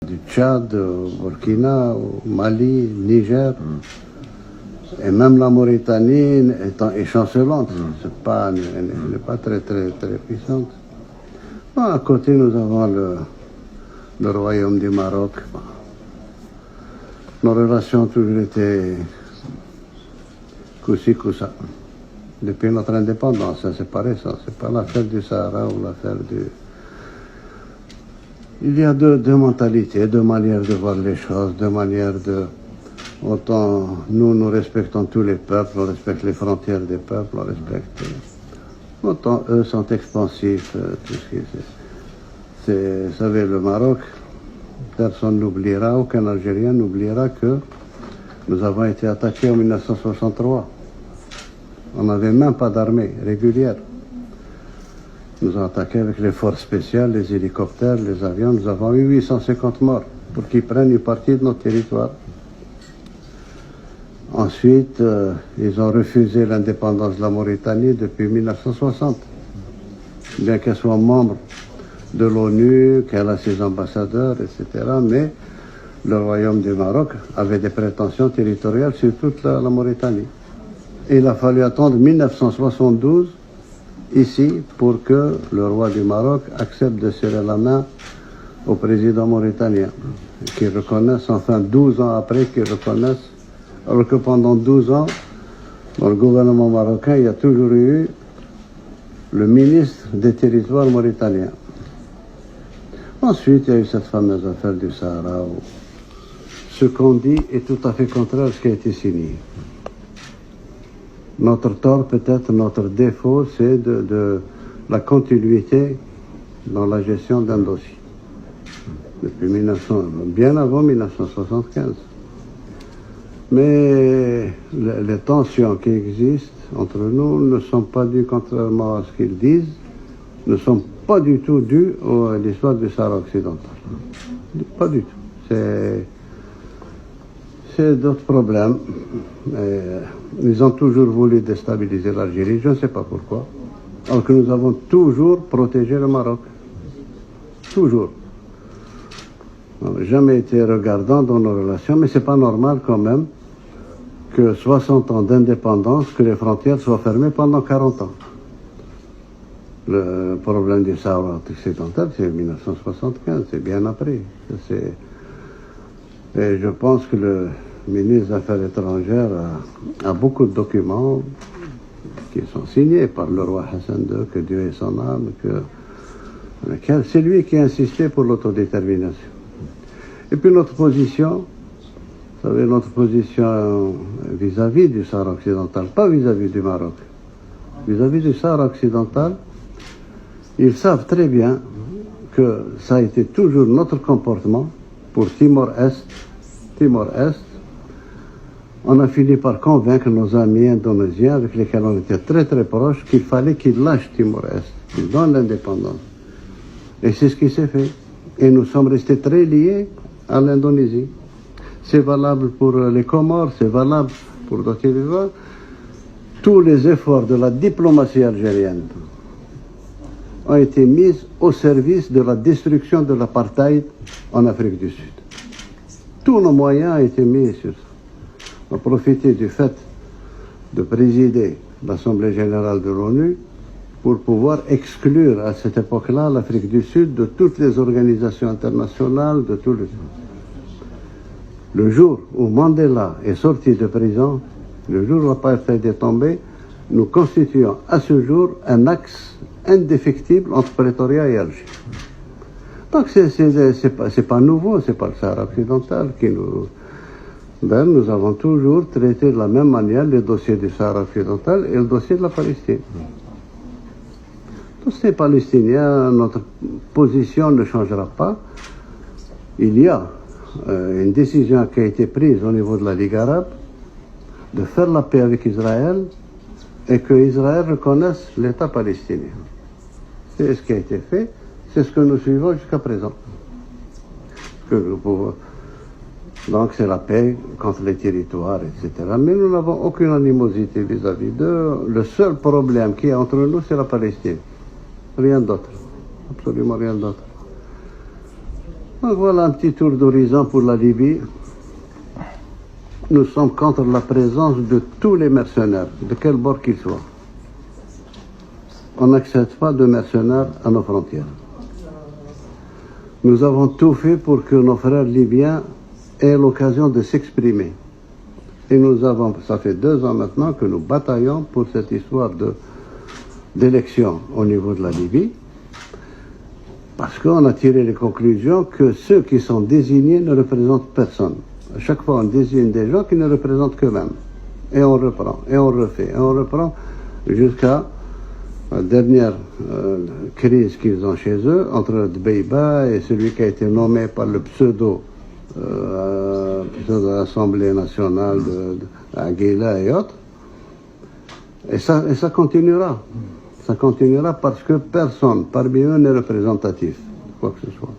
du Tchad, au Burkina, au Mali, Niger, et même la Mauritanie est chancelante. Elle n'est pas très, très, très puissante. Bon, à côté, nous avons le royaume du Maroc. Nos relations ont toujours été coup-ci, coup-ça. Depuis notre indépendance, c'est pas récent. C'est pas l'affaire du Sahara ou l'affaire du... Il y a deux mentalités, deux manières de voir les choses, deux manières de... Autant nous respectons tous les peuples, on respecte les frontières des peuples, on respecte... Autant eux sont expansifs, tout ce qui c'est... Vous savez, le Maroc, personne n'oubliera, aucun Algérien n'oubliera que nous avons été attaqués en 1963. On n'avait même pas d'armée régulière. Nous avons attaqué avec les forces spéciales, les hélicoptères, les avions. Nous avons eu 850 morts pour qu'ils prennent une partie de notre territoire. Ensuite, ils ont refusé l'indépendance de la Mauritanie depuis 1960. Bien qu'elle soit membre de l'ONU, qu'elle a ses ambassadeurs, etc. Mais le royaume du Maroc avait des prétentions territoriales sur toute la Mauritanie. Et il a fallu attendre 1972 ici pour que le roi du Maroc accepte de serrer la main au président mauritanien, qu'il reconnaisse, enfin 12 ans après, qu'il reconnaisse, alors que pendant 12 ans, dans le gouvernement marocain, il y a toujours eu le ministre des territoires mauritaniens. Ensuite, il y a eu cette fameuse affaire du Sahara où ce qu'on dit est tout à fait contraire à ce qui a été signé. Notre tort, peut-être notre défaut, c'est de la continuité dans la gestion d'un dossier. Depuis bien avant 1975. Mais les tensions qui existent entre nous ne sont pas dues, contrairement à ce qu'ils disent, ne sont pas du tout dues à l'histoire du Sahara occidental. Pas du tout. C'est d'autres problèmes. Ils ont toujours voulu déstabiliser l'Algérie, je ne sais pas pourquoi. Alors que nous avons toujours protégé le Maroc. Toujours. On n'a jamais été regardant dans nos relations, mais c'est pas normal quand même que 60 ans d'indépendance, que les frontières soient fermées pendant 40 ans. Le problème du Sahara occidental, c'est 1975, c'est bien après. Et je pense que le ministre des Affaires étrangères a beaucoup de documents qui sont signés par le roi Hassan II, que Dieu ait son âme, c'est lui qui a insisté pour l'autodétermination. Et puis notre position, vous savez, notre position vis-à-vis du Sahara occidental, pas vis-à-vis du Maroc, vis-à-vis du Sahara occidental, ils savent très bien que ça a été toujours notre comportement pour Timor-Est. Timor-Est, on a fini par convaincre nos amis indonésiens avec lesquels on était très très proches qu'il fallait qu'ils lâchent Timor-Est, qu'ils donnent l'indépendance. Et c'est ce qui s'est fait. Et nous sommes restés très liés à l'Indonésie. C'est valable pour les Comores, c'est valable pour d'autres territoires. Tous les efforts de la diplomatie algérienne ont été mis au service de la destruction de l'apartheid en Afrique du Sud. Tous nos moyens ont été mis sur ça. On a profité du fait de présider l'Assemblée générale de l'ONU pour pouvoir exclure à cette époque-là l'Afrique du Sud de toutes les organisations internationales, de tous les... Le jour où Mandela est sorti de prison, le jour où l'apartheid est tombé, nous constituons à ce jour un axe indéfectible entre Pretoria et Alger. Donc c'est pas nouveau, c'est pas le Sahara occidental qui nous... Ben, nous avons toujours traité de la même manière les dossiers du Sahara occidental et le dossier de la Palestine. Tous ces Palestiniens, notre position ne changera pas. Il y a une décision qui a été prise au niveau de la Ligue arabe de faire la paix avec Israël et que Israël reconnaisse l'État palestinien. C'est ce qui a été fait, c'est ce que nous suivons jusqu'à présent. Donc c'est la paix contre les territoires, etc. Mais nous n'avons aucune animosité vis-à-vis d'eux. Le seul problème qu'il y a entre nous, c'est la Palestine. Rien d'autre. Absolument rien d'autre. Donc voilà un petit tour d'horizon pour la Libye. Nous sommes contre la présence de tous les mercenaires, de quel bord qu'ils soient. On n'accepte pas de mercenaires à nos frontières. Nous avons tout fait pour que nos frères libyens aient l'occasion de s'exprimer. Et nous avons, ça fait 2 ans maintenant que nous bataillons pour cette histoire d'élection au niveau de la Libye, parce qu'on a tiré les conclusions que ceux qui sont désignés ne représentent personne. À chaque fois, on désigne des gens qui ne représentent qu'eux-mêmes. Et on reprend, et on refait, et on reprend jusqu'à la dernière crise qu'ils ont chez eux, entre Dbeiba et celui qui a été nommé par le pseudo de l'Assemblée nationale d'Aguila et autres. Et ça continuera. Ça continuera parce que personne parmi eux n'est représentatif, quoi que ce soit.